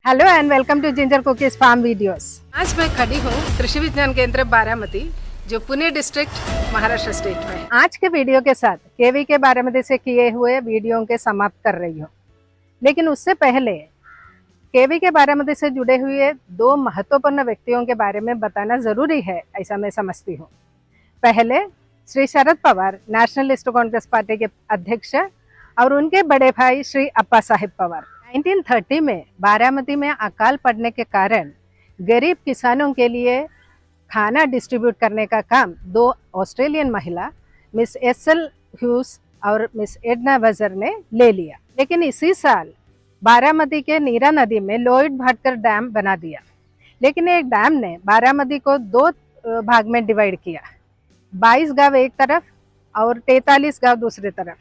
Hello and welcome to ginger cookies farm videos. आज मैं खड़ी हूँ कृषि विज्ञान केंद्र बारामती, जो पुणे डिस्ट्रिक्ट महाराष्ट्र स्टेट में है। आज के वीडियो के साथ केवी के बारामती से किए हुए वीडियो के समाप्त कर रही हूँ, लेकिन उससे पहले केवी के बारामती से जुड़े हुए दो महत्वपूर्ण व्यक्तियों के बारे में बताना जरूरी है, ऐसा मैं समझती हूँ। पहले श्री शरद पवार, नेशनलिस्ट कांग्रेस पार्टी के अध्यक्ष, और उनके बड़े भाई श्री अप्पा साहेब पवार। 1930 में बारामती में अकाल पड़ने के कारण गरीब किसानों के लिए खाना डिस्ट्रीब्यूट करने का काम दो ऑस्ट्रेलियन महिला मिस एसल ह्यूज और मिस एडना वजर ने ले लिया। लेकिन इसी साल बारामती के नीरा नदी में लॉयड भाटकर डैम बना दिया। लेकिन एक डैम ने बारामती को दो भाग में डिवाइड किया, 22 गांव एक तरफ और 43 गांव दूसरी तरफ।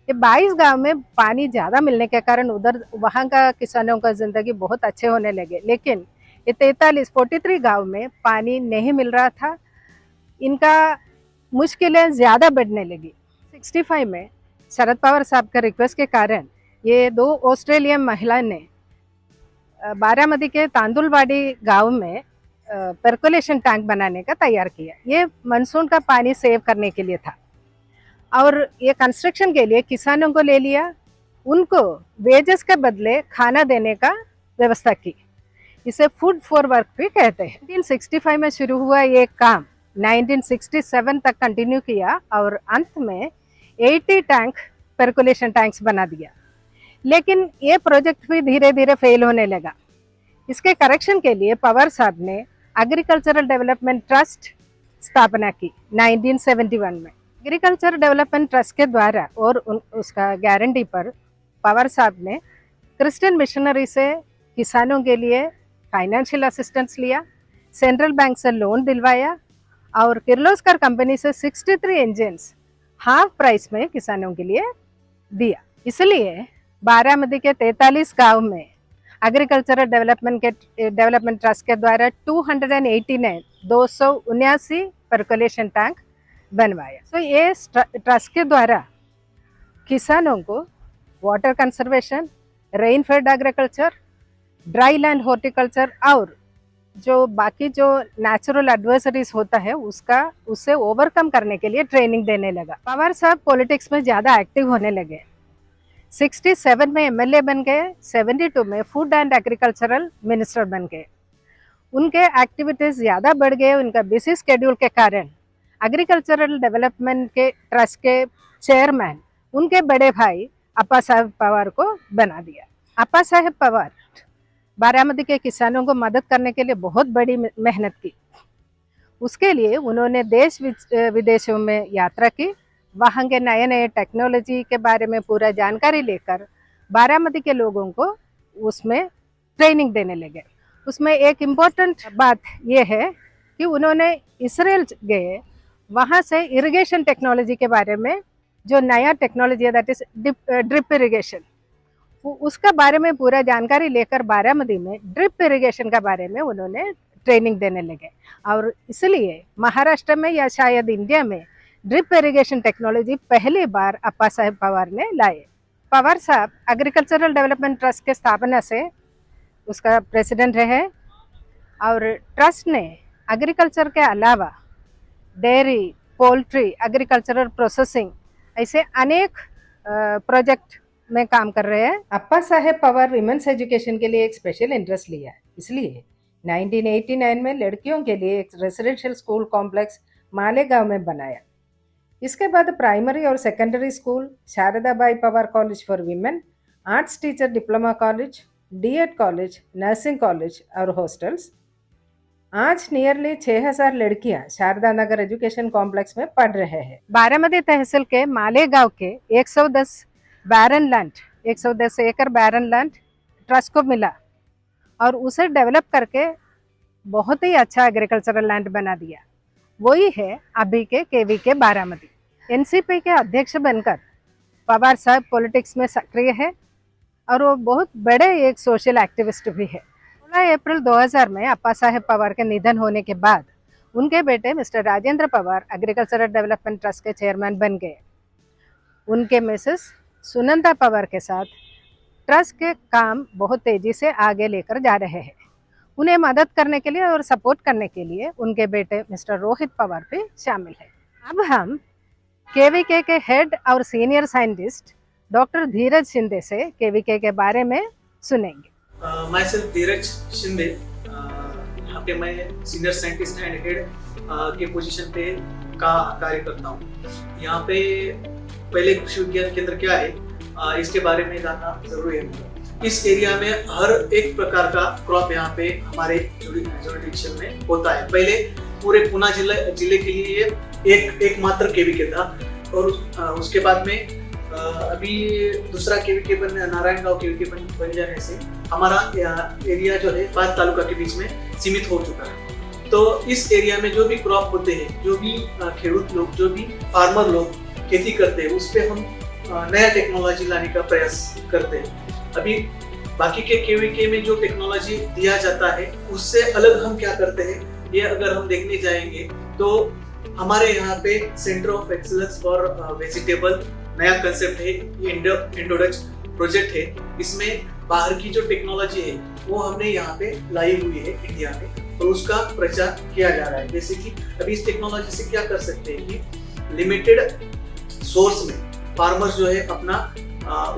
ये 22 गांव में पानी ज़्यादा मिलने के कारण उधर वहाँ का किसानों का ज़िंदगी बहुत अच्छे होने लगे, लेकिन ये 43 गांव में पानी नहीं मिल रहा था। इनका मुश्किलें ज़्यादा बढ़ने लगी। 65 में शरद पवार साहब का रिक्वेस्ट के कारण ये दो ऑस्ट्रेलियन महिला ने बारामती के तांदुलवाड़ी गांव में पर्कोलेशन टैंक बनाने का तैयार किया। ये मानसून का पानी सेव करने के लिए था और ये कंस्ट्रक्शन के लिए किसानों को ले लिया, उनको वेजेस के बदले खाना देने का व्यवस्था की। इसे फूड फॉर वर्क भी कहते हैं। 1965 में शुरू हुआ ये काम 1967 तक कंटिन्यू किया और अंत में 80 टैंक पर्कुलेशन टैंक्स बना दिया। लेकिन ये प्रोजेक्ट भी धीरे धीरे फेल होने लगा। इसके करेक्शन के लिए पवार साहब ने एग्रीकल्चरल डेवलपमेंट ट्रस्ट स्थापना की 1971 में। एग्रीकल्चर डेवलपमेंट ट्रस्ट के द्वारा और उसका गारंटी पर पवार साहब ने क्रिश्चियन मिशनरी से किसानों के लिए फाइनेंशियल असिस्टेंस लिया, सेंट्रल बैंक से लोन दिलवाया और किर्लोस्कर कंपनी से 63 इंजन्स हाफ प्राइस में किसानों के लिए दिया। इसलिए बारामती के 43 गांव में एग्रीकल्चरल डेवलपमेंट ट्रस्ट के द्वारा 279 पर्कुलेशन टैंक बनवाया। तो ये ट्रस्ट के द्वारा किसानों को water conservation, rain fade agriculture, dry land horticulture और जो बाकी जो नेचुरल एडवर्सरीज होता है उससे ओवरकम करने के लिए ट्रेनिंग देने लगा। पवार साहब पॉलिटिक्स में ज़्यादा एक्टिव होने लगे। 67 में एमएलए बन गए, 72 में फूड एंड एग्रीकल्चरल मिनिस्टर बन गए। उनके एक्टिविटीज़ ज़्यादा बढ़ गए। उनका बिजी स्केड्यूल के कारण एग्रीकल्चरल डेवलपमेंट के ट्रस्ट के चेयरमैन उनके बड़े भाई अप्पा साहेब पवार को बना दिया। अप्पा साहेब पवार बारामती के किसानों को मदद करने के लिए बहुत बड़ी मेहनत की। उसके लिए उन्होंने देश विदेशों में यात्रा की, वहाँ के नए नए टेक्नोलॉजी के बारे में पूरा जानकारी लेकर बारामती के लोगों को उसमें ट्रेनिंग देने लगे। उसमें एक इम्पोर्टेंट बात यह है कि उन्होंने इसराइल गए, वहाँ से इरिगेशन टेक्नोलॉजी के बारे में जो नया टेक्नोलॉजी है दैट इज ड्रिप इरिगेशन, उसका बारे में पूरा जानकारी लेकर बारामती में ड्रिप इरिगेशन के बारे में उन्होंने ट्रेनिंग देने लगे। और इसलिए महाराष्ट्र में या शायद इंडिया में ड्रिप इरिगेशन टेक्नोलॉजी पहली बार अप्पा साहेब पवार ने लाए। पवार साहब एग्रीकल्चरल डेवलपमेंट ट्रस्ट के स्थापना से उसका प्रेसिडेंट रहे और ट्रस्ट ने एग्रीकल्चर के अलावा डेयरी, पोल्ट्री, एग्रीकल्चरल प्रोसेसिंग ऐसे अनेक प्रोजेक्ट में काम कर रहे हैं। अप्पा साहेब पवार विमेंस एजुकेशन के लिए एक स्पेशल इंटरेस्ट लिया, इसलिए 1989 में लड़कियों के लिए एक रेसिडेंशियल स्कूल कॉम्प्लेक्स मालेगांव में बनाया। इसके बाद प्राइमरी और secondary school, Shardabai Pawar college for women, arts teacher diploma college, DEd college, nursing college और हॉस्टल्स। आज नियरली 6000 लड़कियां शारदा नगर एजुकेशन कॉम्प्लेक्स में पढ़ रहे हैं। बारामती तहसील के मालेगांव के 110 एकड़ बैरन लैंड ट्रस्ट को मिला और उसे डेवलप करके बहुत ही अच्छा एग्रीकल्चरल लैंड बना दिया। वही है अभी के केवी के बारामती। एनसीपी के अध्यक्ष बनकर पवार साहब पॉलिटिक्स में सक्रिय है और वो बहुत बड़े एक सोशल एक्टिविस्ट भी है। 16 अप्रैल 2000 में अप्पा साहेब पवार के निधन होने के बाद उनके बेटे mister Rajendra Pawar agricultural development trust के चेयरमैन बन गए। उनके मिसेस सुनंदा पवार के साथ ट्रस्ट के काम बहुत तेजी से आगे लेकर जा रहे हैं। उन्हें मदद करने के लिए और सपोर्ट करने के लिए उनके बेटे मिस्टर रोहित पवार भी शामिल है। अब हम केवीके के हेड और सीनियर साइंटिस्ट डॉक्टर धीरज शिंदे से केवीके के बारे में सुनेंगे। माई सेल्फ धीरज शिंदे, यहाँ पे मैं सीनियर साइंटिस्ट एंड हेड के पोजीशन पे कार्य करता हूँ। यहाँ पे पहले कृषि विज्ञान केंद्र क्या है इसके बारे में जानना जरूरी है। इस एरिया में हर एक प्रकार का क्रॉप यहाँ पे हमारे जुरिडिक्शन में होता है। पहले पूरे पुणे जिले के लिए एकमात्र केवीके था और उसके बाद में अभी दूसरा केवीके नारायणगांव केवीके बन जाने से हमारा एरिया जो है 5 तालुका के बीच में सीमित हो चुका है। तो इस एरिया में जो भी क्रॉप होते हैं, जो भी खेडूत लोग, जो भी फार्मर लोग खेती करते हैं, उस पे हम नया टेक्नोलॉजी लाने का प्रयास करते हैं। अभी बाकी के केवीके में जो टेक्नोलॉजी दिया जाता है उससे अलग हम क्या करते हैं, ये अगर हम देखने जाएंगे तो हमारे यहाँ पे centre of excellence for vegetable नया कंसेप्ट है, इंडोडच प्रोजेक्ट है। इसमें बाहर की जो टेक्नोलॉजी है वो हमने यहाँ पे लाई हुई है इंडिया में और उसका प्रचार किया जा रहा है। जैसे कि अभी इस टेक्नोलॉजी से क्या कर सकते हैं कि लिमिटेड सोर्स में फार्मर्स जो है अपना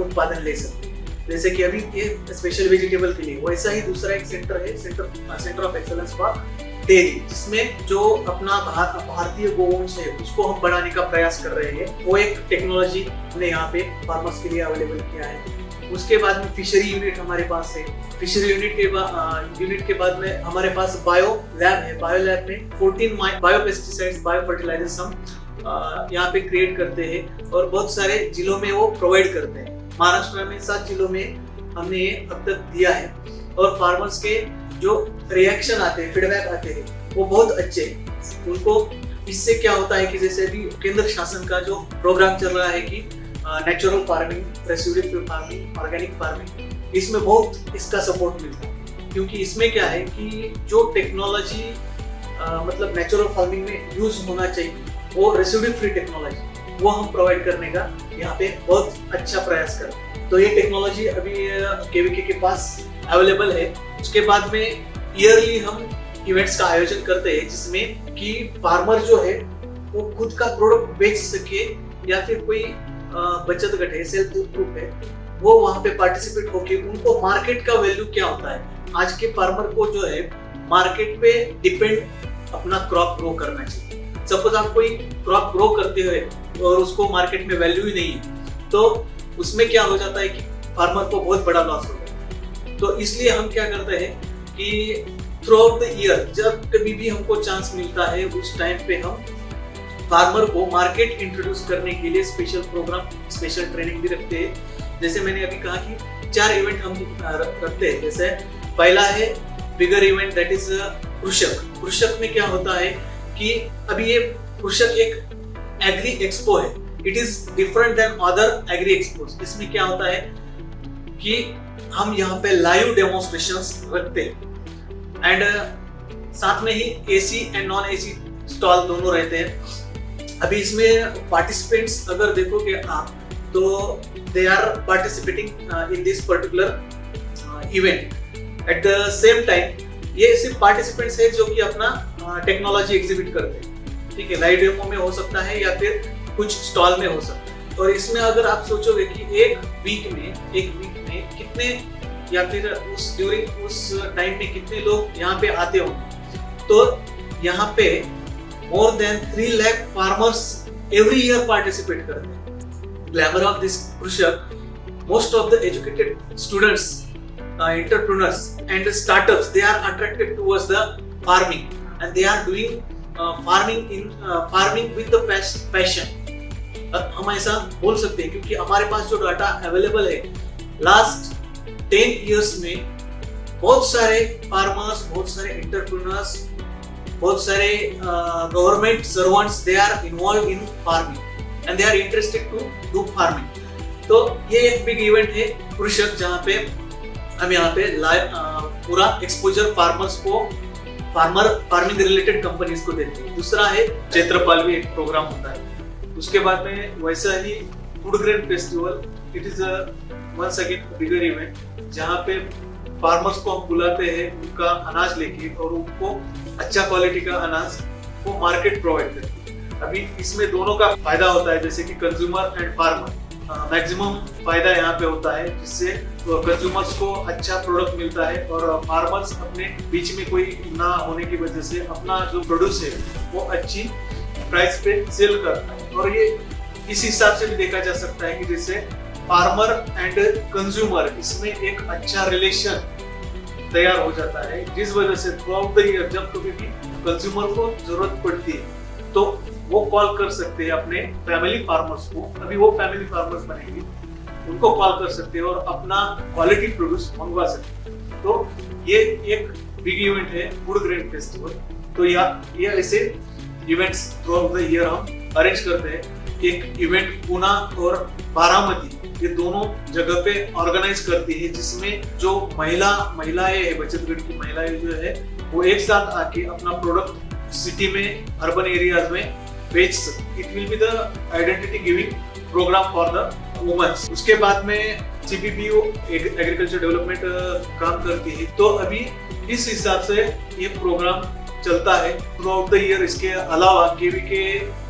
उत्पादन ले सकते हैं। जैसे कि अभी ये स्पेशल वेजिटेबल के लिए, वैसा ही दूसरा एक सेंटर है, centre of excellence for dairy, जिसमें जो अपना भारतीय गोवंश है उसको हम बढ़ाने का प्रयास कर रहे हैं। वो एक टेक्नोलॉजी हमने यहाँ पे फार्मर्स के लिए अवेलेबल किया है। उसके बाद में फिशरी यूनिट हमारे पास है। फिशरी यूनिट के बाद में हमारे पास बायो लैब है। बायो लैब में 14 बायो पेस्टिसाइड्स, बायो फर्टिलाइजर्स हम यहाँ पे क्रिएट करते हैं और बहुत सारे जिलों में वो प्रोवाइड करते हैं। महाराष्ट्र में 7 जिलों में हमने ये अब तक दिया है और फार्मर्स के जो रिएक्शन आते हैं, फीडबैक आते हैं, वो बहुत अच्छे हैं। उनको इससे क्या होता है कि जैसे अभी केंद्र शासन का जो प्रोग्राम चल रहा है कि natural farming, residue farming, organic farming, इसमें बहुत इसका सपोर्ट मिलता है। क्योंकि इसमें क्या है कि जो टेक्नोलॉजी मतलब नेचुरल फार्मिंग में यूज होना चाहिए, वो रेसिड्यू फ्री टेक्नोलॉजी, वो हम प्रोवाइड करने का यहाँ पे बहुत अच्छा प्रयास करते हैं। तो ये टेक्नोलॉजी अभी केवीके के पास अवेलेबल है। उसके बाद में ईयरली हम इवेंट्स का आयोजन करते हैं जिसमें कि फार्मर जो है वो खुद का प्रोडक्ट बेच सके या फिर कोई बचत गट है, सेल्फ ग्रुप है, वो वहाँ पे पार्टिसिपेट होके उनको मार्केट का वैल्यू क्या होता है। आज के फार्मर को जो है मार्केट पे डिपेंड अपना क्रॉप ग्रो करना चाहिए। सपोज आप कोई क्रॉप ग्रो करते हुए और उसको मार्केट में वैल्यू ही नहीं है तो उसमें क्या हो जाता है कि फार्मर को बहुत बड़ा लॉस होता है। तो इसलिए हम क्या करते हैं कि थ्रू आउट द ईयर जब कभी भी हमको चांस मिलता है उस टाइम पे हम फार्मर को मार्केट इंट्रोड्यूस करने के लिए स्पेशल प्रोग्राम, स्पेशल ट्रेनिंग भी रखते हैं। जैसे मैंने अभी कहा कि 4 इवेंट हम रखते हैं। जैसे पहला है बिगर इवेंट, दैट इज कृषक। कृषक में क्या होता है कि अभी ये कृषक एक एग्री एक्सपो है, it is different than other agri expos. इसमें क्या होता है कि हम यहाँ पे लाइव डेमोन्स्ट्रेशंस रखते हैं एंड साथ में ही AC and non AC stall दोनों रहते हैं। अभी इसमें पार्टिसिपेंट्स अगर देखोगे आप तो they are participating in this particular event. At the same time ये सिर्फ पार्टिसिपेंट्स है जो कि अपना टेक्नोलॉजी एग्जिबिट करते हैं, ठीक है, लाइव डेमो में हो सकता है या फिर कुछ स्टॉल में हो सकता है। और इसमें अगर आप सोचोगे कि एक वीक में कितने या फिर ड्यूरिंग उस टाइम में कितने लोग यहाँ पे आते होंगे, तो यहाँ पे more than 3 lakh farmers every year participate करते हैं। ग्लैमर ऑफ दिस कृषक, most of the educated students, entrepreneurs and startups, they are attracted towards the farming and they are doing farming with the passion। हम ऐसा बोल सकते हैं क्योंकि हमारे पास जो डाटा अवेलेबल है लास्ट 10 years में बहुत सारे फार्मर्स, बहुत सारे एंटरप्रेन्योर्स, बहुत सारे government servants, they are involve in farming and they are interested to do farming. तो ये एक बिग इवेंट है कृषक, जहाँ पे हम यहाँ पे पूरा एक्सपोजर फार्मर्स को, फार्मिंग रिलेटेड कंपनीज को देते हैं। दूसरा है क्षेत्रपाल भी एक प्रोग्राम होता है। उसके बाद में वैसा ही food grain festival, it is once again bigger event जहाँ पे फार्मर्स को हम बुलाते हैं उनका अनाज लेके और उनको अच्छा क्वालिटी का अनाज वो मार्केट प्रोवाइड करते हैं। अभी इसमें दोनों का फायदा होता है, जैसे कि कंज्यूमर एंड फार्मर मैक्सिमम फायदा यहाँ पे होता है, जिससे कंज्यूमर्स को अच्छा प्रोडक्ट मिलता है और फार्मर्स अपने बीच में कोई ना होने की वजह से अपना जो प्रोड्यूस है वो अच्छी प्राइस पे सेल करता है। और ये इस हिसाब से भी देखा जा सकता है कि जैसे फार्मर एंड कंज्यूमर इसमें एक अच्छा रिलेशन तैयार हो जाता है, जिस वजह से थ्रू आउट द ईयर जब कभी भी कंज्यूमर को जरूरत पड़ती है तो वो कॉल कर सकते हैं अपने फैमिली फार्मर्स को। अभी वो फैमिली फार्मर्स बनेंगे, उनको कॉल कर सकते हैं और अपना क्वालिटी प्रोड्यूस मंगवा सकते हैं। तो ये एक बिग इवेंट है फूड ग्रेन फेस्टिवल। तो ये ऐसे events through out the year हम अरेंज करते हैं। एक इवेंट पुणे और बारामती ये दोनों जगह पे ऑर्गेनाइज करती है, जिसमें जो महिलाएं है, बचत गट की महिलाएं जो है वो एक साथ आके अपना प्रोडक्ट सिटी में, अर्बन एरियाज में बेच सकते। It will be the identity giving programme for the womens. उसके बाद में CPPO एग्रीकल्चर डेवलपमेंट काम करती है। तो अभी इस हिसाब से ये प्रोग्राम चलता है थ्रू आउट द ईयर। इसके अलावा KVK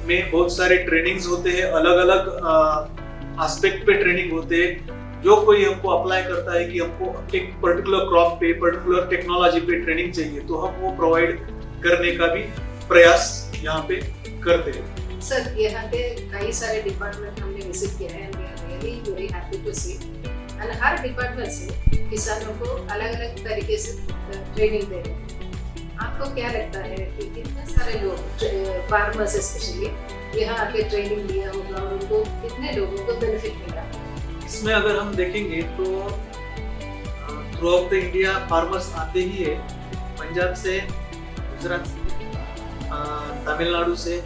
में बहुत सारे ट्रेनिंग्स होते हैं, अलग अलग एस्पेक्ट पे ट्रेनिंग होते हैं। जो कोई हमको अप्लाई करता है कि हमको एक पर्टिकुलर क्रॉप पे, पर्टिकुलर टेक्नोलॉजी पे ट्रेनिंग चाहिए, तो हम वो प्रोवाइड करने का भी प्रयास यहाँ पे करते हैं। सर, यहाँ पे कई सारे डिपार्टमेंट हमने विजिट किया है, really very happy to see. And हर डिपार्टमेंट से किसानों को अलग अलग तरीके से ट्रेनिंग दे रहे हैं। आपको क्या लगता है कि कितने सारे लोग, फार्मर्स स्पेशली, यहाँ आके ट्रेनिंग लिया होगा और उनको कितने लोगों को बेनिफिट मिला? इसमें अगर हम देखेंगे तो through out the India farmers आते ही है। पंजाब से, गुजरात से, तमिलनाडु से,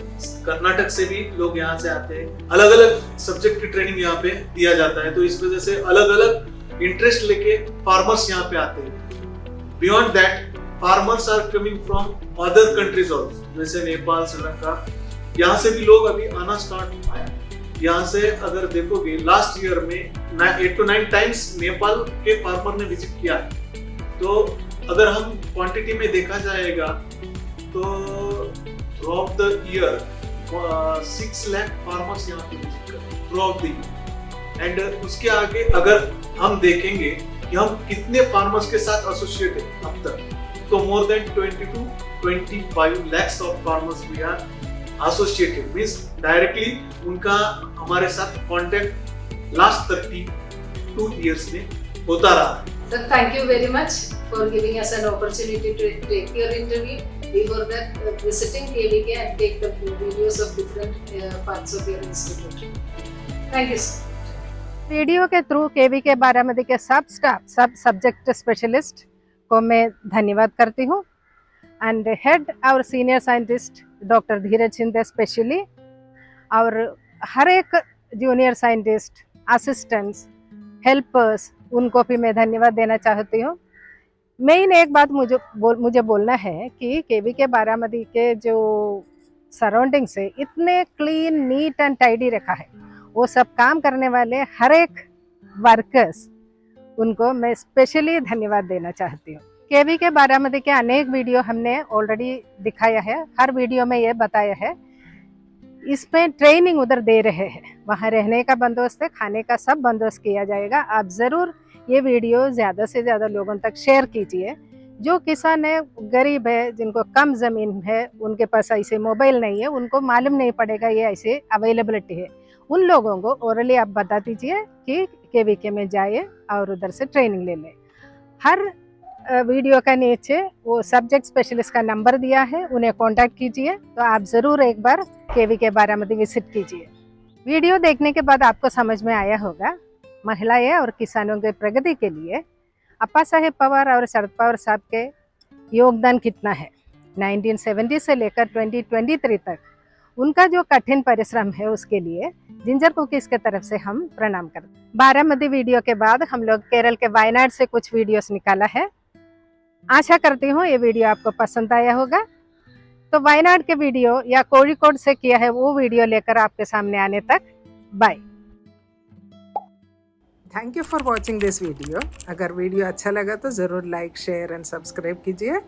कर्नाटक से भी लोग यहाँ से आते हैं। अलग अलग सब्जेक्ट की ट्रेनिंग यहाँ पे दिया जाता है, तो इस वजह से अलग अलग इंटरेस्ट लेके फार्मर्स यहाँ पे आते हैं। Beyond that farmers are coming from other countries also, जैसे नेपाल, श्रीलंका, यहाँ से भी लोग अभी आना स्टार्ट आया। यहाँ से अगर देखोगे लास्ट ईयर में 8 to 9 टाइम्स नेपाल के फार्मर ने विजिट किया है। तो अगर हम क्वांटिटी में देखा जाएगा तो through out the year 6 lakh farmers यहाँ पे विजिट करते हैं through out the year. And उसके आगे अगर हम देखेंगे कि हम कितने फार्मर्स के साथ एसोसिएट हैं अब तक, तो more than 20 to 25 lakhs of farmers we are associated, means directly उनका हमारे साथ कांटेक्ट लास्ट 32 इयर्स में होता रहा है। Sir, thank you very much for giving us an opportunity to take your interview. Before that, visiting KVK and take the videos of different parts of your institute. Thank you, sir. Video के through KVK Baramati के सब staff, सब subject specialist को मैं धन्यवाद करती हूँ। And head और सीनियर साइंटिस्ट डॉक्टर धीरज शिंदे स्पेशली, और हर एक जूनियर साइंटिस्ट, असिस्टेंट्स, हेल्पर्स, उनको भी मैं धन्यवाद देना चाहती हूँ। मेन एक बात मुझे बोलना है कि KVK बारामती के जो सराउंडिंग्स है इतने क्लीन, नीट एंड टाइडी रखा है। वो सब काम करने वाले हर एक वर्कर्स, उनको मैं स्पेशली धन्यवाद देना चाहती हूँ। KVK बारामती के अनेक वीडियो हमने ऑलरेडी दिखाया है, हर वीडियो में ये बताया है। इसमें ट्रेनिंग उधर दे रहे हैं, वहाँ रहने का बंदोबस्त है, खाने का सब बंदोबस्त किया जाएगा। आप ज़रूर ये वीडियो ज़्यादा से ज़्यादा लोगों तक शेयर कीजिए। जो किसान है, गरीब है, जिनको कम ज़मीन है, उनके पास ऐसे मोबाइल नहीं है, उनको मालूम नहीं पड़ेगा ये ऐसे अवेलेबिलिटी है, उन लोगों को ओरली आप बता दीजिए कि KVK में जाइए और उधर से ट्रेनिंग ले लें। हर वीडियो का नीचे वो सब्जेक्ट स्पेशलिस्ट का नंबर दिया है, उन्हें कांटेक्ट कीजिए। तो आप ज़रूर एक बार KVK बारामती विजिट कीजिए। वीडियो देखने के बाद आपको समझ में आया होगा महिलाएं और किसानों के प्रगति के लिए अप्पा साहेब पवार और शरद पवार साहब के योगदान कितना है। 1970 से लेकर 2023 तक उनका जो कठिन परिश्रम है, उसके लिए जिंजर कुकीज के तरफ से हम प्रणाम करते हैं। बारामती वीडियो के बाद हम लोग केरल के वायनाड से कुछ वीडियोस निकाला है। आशा करती हूँ ये वीडियो आपको पसंद आया होगा। तो वायनाड के वीडियो या कोझिकोड से किया है वो वीडियो लेकर आपके सामने आने तक bye. Thank you for watching this video. अगर वीडियो अच्छा लगा तो ज़रूर लाइक शेयर एंड सब्सक्राइब कीजिए।